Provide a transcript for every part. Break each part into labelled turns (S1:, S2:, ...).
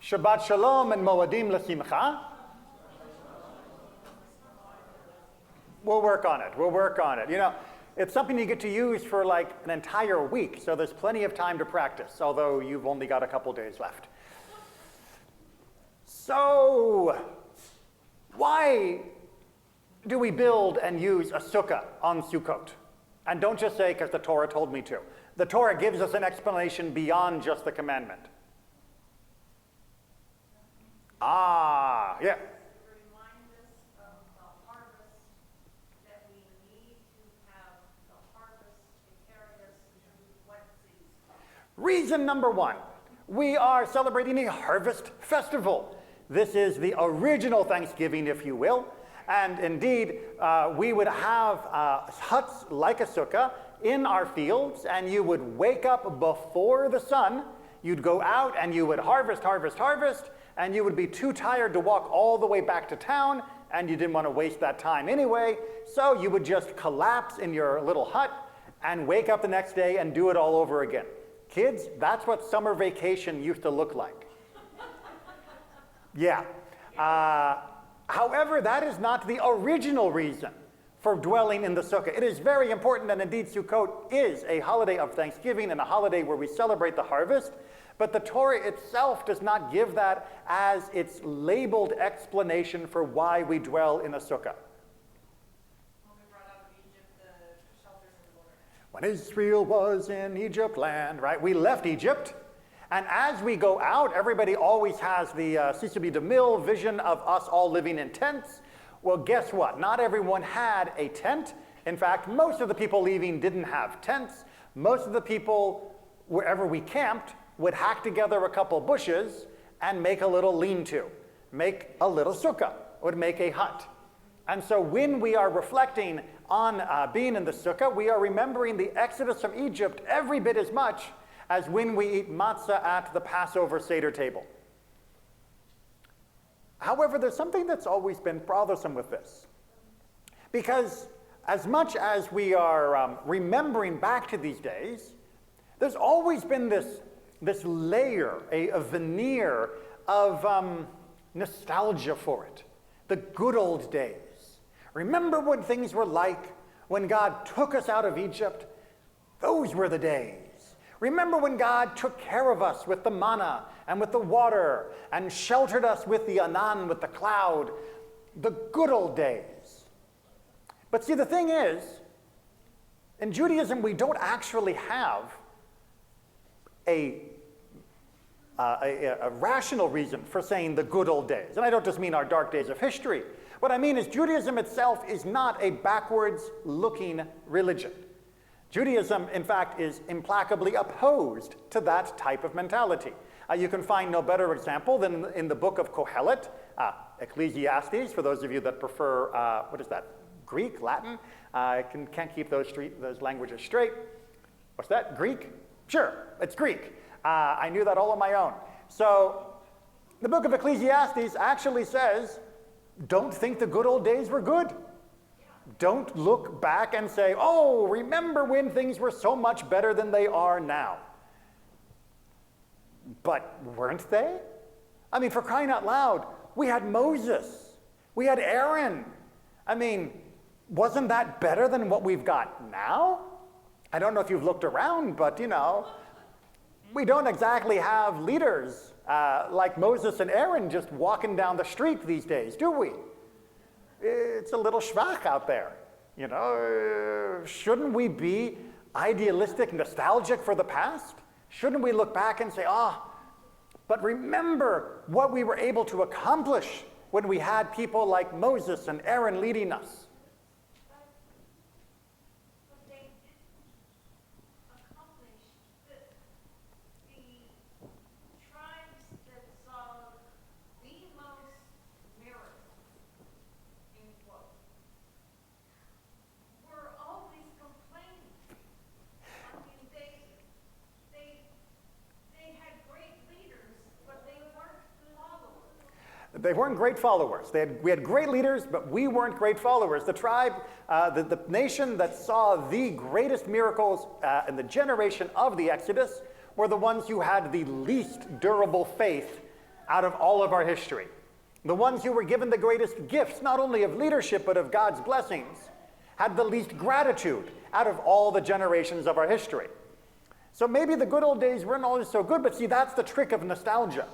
S1: Shabbat Shalom and Moadim L'Simcha. We'll work on it. We'll work on it. You know, it's something you get to use for like an entire week, so there's plenty of time to practice, although you've only got a couple days left. So, why do we build and use a sukkah on Sukkot? And don't just say, because the Torah told me to. The Torah gives us an explanation beyond just the commandment. Ah, yeah.
S2: Remind us of the harvest, that we need to have the harvest to carry us through what season.
S1: Reason number one, we are celebrating a harvest festival. This is the original Thanksgiving, if you will. And indeed, we would have huts like a sukkah in our fields, and you would wake up before the sun. You'd go out and you would harvest, and you would be too tired to walk all the way back to town, and you didn't want to waste that time anyway, so you would just collapse in your little hut and wake up the next day and do it all over again. Kids, that's what summer vacation used to look like. Yeah. However, that is not the original reason for dwelling in the sukkah. It is very important, and indeed Sukkot is a holiday of thanksgiving and a holiday where we celebrate the harvest, but the Torah itself does not give that as its labeled explanation for why we dwell in a sukkah.
S2: When we brought out of Egypt, the shelters in the wilderness.
S1: When Israel was in Egypt land, right? We left Egypt, and as we go out, everybody always has the Sisbi DeMille vision of us all living in tents. Well, guess what? Not everyone had a tent. In fact, most of the people leaving didn't have tents. Most of the people, wherever we camped, would hack together a couple bushes and make a little lean-to, make a little sukkah, would make a hut. And so when we are reflecting on being in the sukkah, we are remembering the exodus from Egypt every bit as much as when we eat matzah at the Passover Seder table. However, there's something that's always been bothersome with this. Because as much as we are remembering back to these days, there's always been this layer, a veneer of nostalgia for it. The good old days. Remember when things were like when God took us out of Egypt? Those were the days. Remember when God took care of us with the manna and with the water and sheltered us with the anan, with the cloud? The good old days. But see, the thing is, in Judaism, we don't actually have a rational reason for saying the good old days. And I don't just mean our dark days of history. What I mean is Judaism itself is not a backwards-looking religion. Judaism, in fact, is implacably opposed to that type of mentality. You can find no better example than in the book of Kohelet, Ecclesiastes, for those of you that prefer, what is that, Greek, Latin? I can't keep those languages straight. What's that, Greek? Sure, it's Greek. I knew that all on my own. So the book of Ecclesiastes actually says, don't think the good old days were good. Don't look back and say, oh, remember when things were so much better than they are now. But weren't they? I mean, for crying out loud, we had Moses. We had Aaron. I mean, wasn't that better than what we've got now? I don't know if you've looked around, but, you know, we don't exactly have leaders like Moses and Aaron just walking down the street these days, do we? It's a little schwach out there. You know, shouldn't we be idealistic, nostalgic for the past? Shouldn't we look back and say, but remember what we were able to accomplish when we had people like Moses and Aaron leading us?
S2: But they accomplished the tribes that saw the most miracles, in quote, were always complaining. I mean, they had great leaders, but they weren't followers.
S1: They weren't great followers. We had great leaders, but we weren't great followers. The tribe, the nation that saw the greatest miracles in the generation of the Exodus were the ones who had the least durable faith out of all of our history. The ones who were given the greatest gifts, not only of leadership, but of God's blessings, had the least gratitude out of all the generations of our history. So maybe the good old days weren't always so good, but see, that's the trick of nostalgia.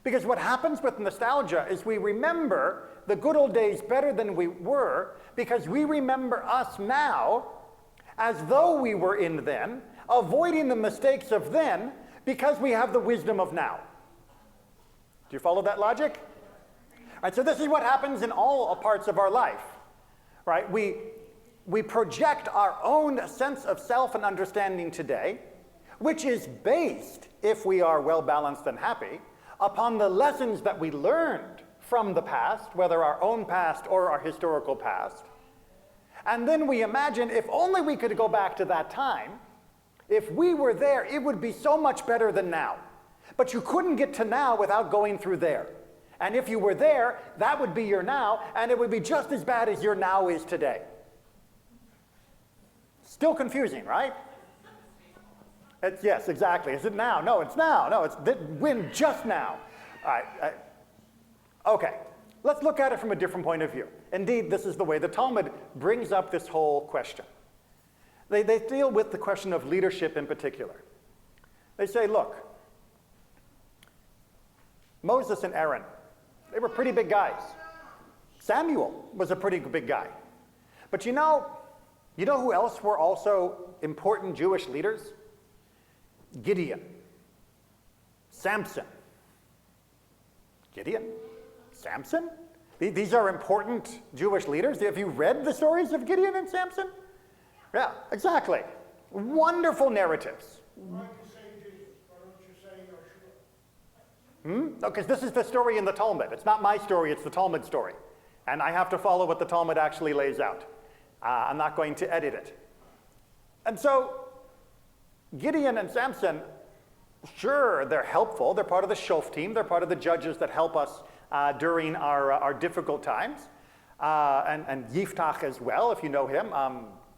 S1: Because what happens with nostalgia is we remember the good old days better than we were because we remember us now as though we were in then, avoiding the mistakes of then because we have the wisdom of now. Do you follow that logic? All right, so this is what happens in all parts of our life, right? We project our own sense of self and understanding today, which is based, if we are well-balanced and happy, upon the lessons that we learned from the past, whether our own past or our historical past. And then we imagine if only we could go back to that time, if we were there, it would be so much better than now. But you couldn't get to now without going through there. And if you were there, that would be your now, and it would be just as bad as your now is today. Still confusing, right? Yes, exactly. Is it now? No, it's now. No, it's when just now. All right. Okay. Let's look at it from a different point of view. Indeed, this is the way the Talmud brings up this whole question. They deal with the question of leadership in particular. They say, look, Moses and Aaron, they were pretty big guys. Samuel was a pretty big guy. But you know who else were also important Jewish leaders? Gideon, Samson. Gideon, Samson? These are important Jewish leaders. Have you read the stories of Gideon and Samson? Yeah, exactly. Wonderful narratives.
S3: Why do you say Jesus? Why don't you say Yeshua?
S1: No, because this is the story in the Talmud. It's not my story, it's the Talmud story. And I have to follow what the Talmud actually lays out. I'm not going to edit it. And so, Gideon and Samson, sure, they're helpful. They're part of the Shof team. They're part of the judges that help us during our difficult times. And Yiftach as well, if you know him.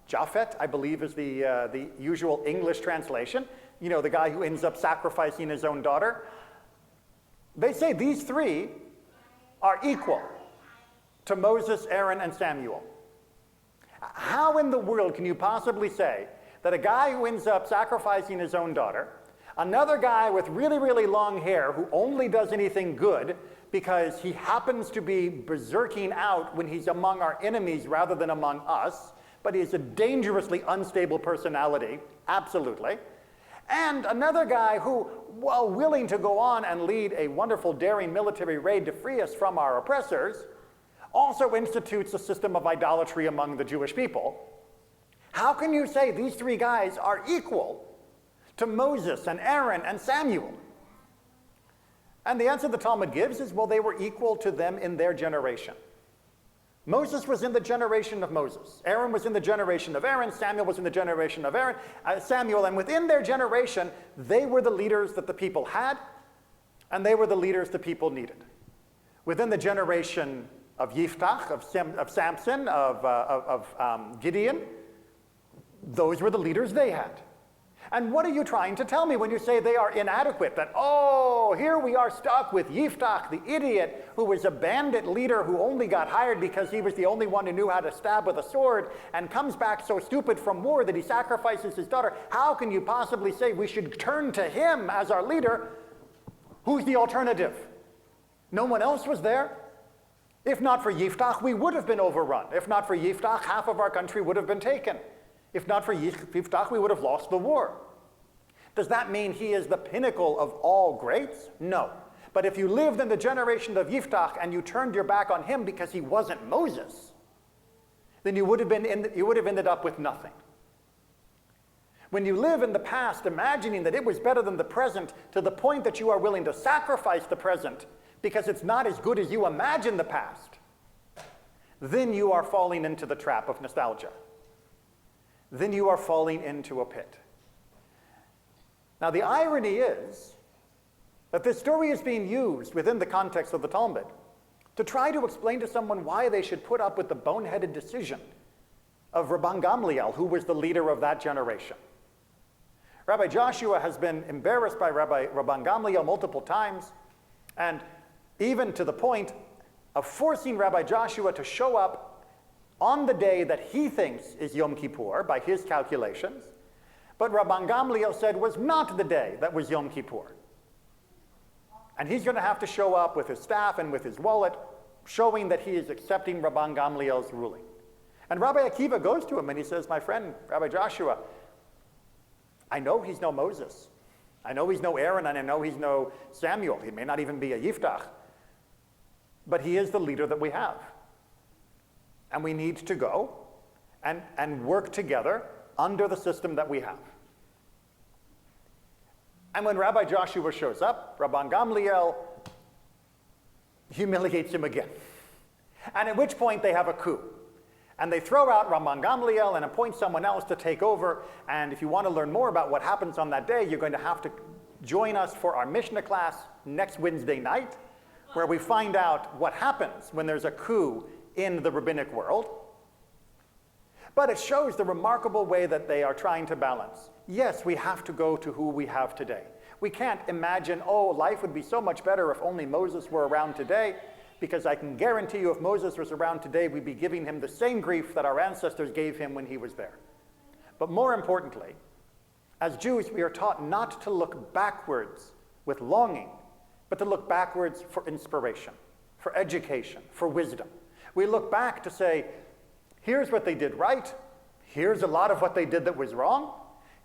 S1: Japhet, I believe, is the usual English translation. You know, the guy who ends up sacrificing his own daughter. They say these three are equal to Moses, Aaron, and Samuel. How in the world can you possibly say that a guy who ends up sacrificing his own daughter, another guy with really, really long hair who only does anything good because he happens to be berserking out when he's among our enemies rather than among us, but he's a dangerously unstable personality, absolutely. And another guy who, while willing to go on and lead a wonderful, daring military raid to free us from our oppressors, also institutes a system of idolatry among the Jewish people. How can you say these three guys are equal to Moses and Aaron and Samuel? And the answer the Talmud gives is, well, they were equal to them in their generation. Moses was in the generation of Moses. Aaron was in the generation of Aaron. Samuel was in the generation of Samuel. And within their generation, they were the leaders that the people had, and they were the leaders the people needed. Within the generation of Yiftach, of Samson, of Gideon, those were the leaders they had. And what are you trying to tell me when you say they are inadequate? That, oh, here we are stuck with Yiftach, the idiot, who was a bandit leader who only got hired because he was the only one who knew how to stab with a sword, and comes back so stupid from war that he sacrifices his daughter. How can you possibly say we should turn to him as our leader? Who's the alternative? No one else was there. If not for Yiftach, we would have been overrun. If not for Yiftach, half of our country would have been taken. If not for Yiftach, we would have lost the war. Does that mean he is the pinnacle of all greats? No. But if you lived in the generation of Yiftach and you turned your back on him because he wasn't Moses, then you would have ended up with nothing. When you live in the past imagining that it was better than the present to the point that you are willing to sacrifice the present because it's not as good as you imagine the past, then you are falling into the trap of nostalgia. Then you are falling into a pit. Now, the irony is that this story is being used within the context of the Talmud to try to explain to someone why they should put up with the boneheaded decision of Rabban Gamliel, who was the leader of that generation. Rabbi Joshua has been embarrassed by Rabban Gamliel multiple times. And even to the point of forcing Rabbi Joshua to show up on the day that he thinks is Yom Kippur by his calculations, but Rabban Gamliel said was not the day that was Yom Kippur. And he's going to have to show up with his staff and with his wallet, showing that he is accepting Rabban Gamliel's ruling. And Rabbi Akiva goes to him and he says, my friend, Rabbi Joshua, I know he's no Moses. I know he's no Aaron, and I know he's no Samuel. He may not even be a Yiftach. But he is the leader that we have. And we need to go and work together under the system that we have. And when Rabbi Joshua shows up, Rabban Gamliel humiliates him again. And at which point they have a coup. And they throw out Rabban Gamliel and appoint someone else to take over. And if you want to learn more about what happens on that day, you're going to have to join us for our Mishnah class next Wednesday night, where we find out what happens when there's a coup in the rabbinic world. But it shows the remarkable way that they are trying to balance. Yes, we have to go to who we have today. We can't imagine, oh, life would be so much better if only Moses were around today, because I can guarantee you if Moses was around today, we'd be giving him the same grief that our ancestors gave him when he was there. But more importantly, as Jews, we are taught not to look backwards with longing, but to look backwards for inspiration, for education, for wisdom. We look back to say, here's what they did right, here's a lot of what they did that was wrong,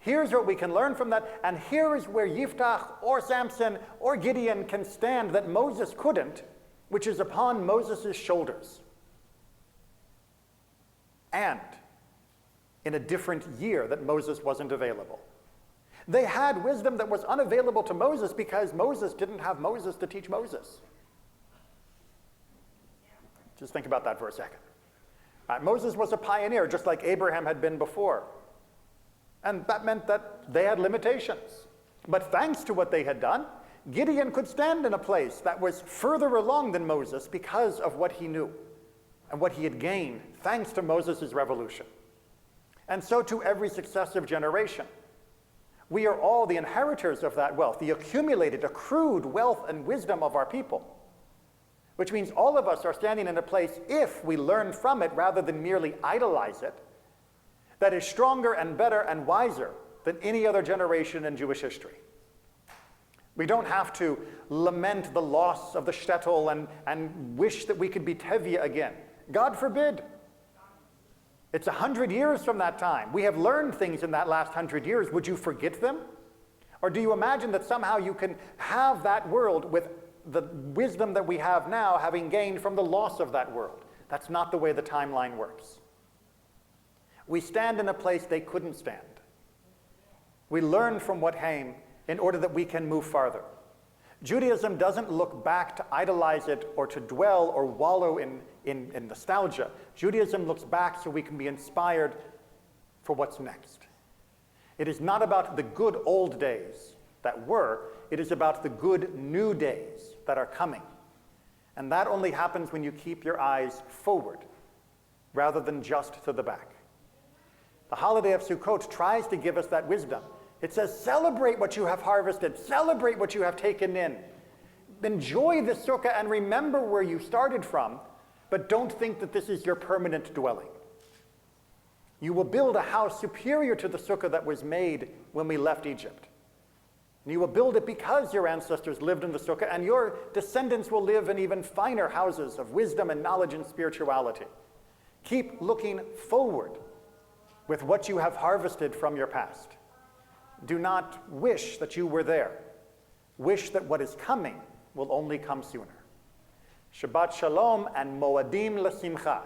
S1: here's what we can learn from that, and here is where Yiftach or Samson or Gideon can stand that Moses couldn't, which is upon Moses' shoulders. And in a different year that Moses wasn't available. They had wisdom that was unavailable to Moses because Moses didn't have Moses to teach Moses. Just think about that for a second. Moses was a pioneer, just like Abraham had been before. And that meant that they had limitations. But thanks to what they had done, Gideon could stand in a place that was further along than Moses because of what he knew and what he had gained thanks to Moses' revolution. And so to every successive generation. We are all the inheritors of that wealth, the accumulated, accrued wealth and wisdom of our people. Which means all of us are standing in a place, if we learn from it rather than merely idolize it, that is stronger and better and wiser than any other generation in Jewish history. We don't have to lament the loss of the shtetl and wish that we could be Tevye again. God forbid. It's 100 years from that time. We have learned things in that last 100 years. Would you forget them? Or do you imagine that somehow you can have that world with the wisdom that we have now having gained from the loss of that world? That's not the way the timeline works. We stand in a place they couldn't stand. We learn from what came in order that we can move farther. Judaism doesn't look back to idolize it or to dwell or wallow in nostalgia. Judaism looks back so we can be inspired for what's next. It is not about the good old days that were, it is about the good new days that are coming. And that only happens when you keep your eyes forward rather than just to the back. The holiday of Sukkot tries to give us that wisdom. It says, celebrate what you have harvested, celebrate what you have taken in. Enjoy the sukkah and remember where you started from, but don't think that this is your permanent dwelling. You will build a house superior to the sukkah that was made when we left Egypt. And you will build it because your ancestors lived in the sukkah, and your descendants will live in even finer houses of wisdom and knowledge and spirituality. Keep looking forward with what you have harvested from your past. Do not wish that you were there. Wish that what is coming will only come sooner. Shabbat Shalom and Moadim L'Simcha.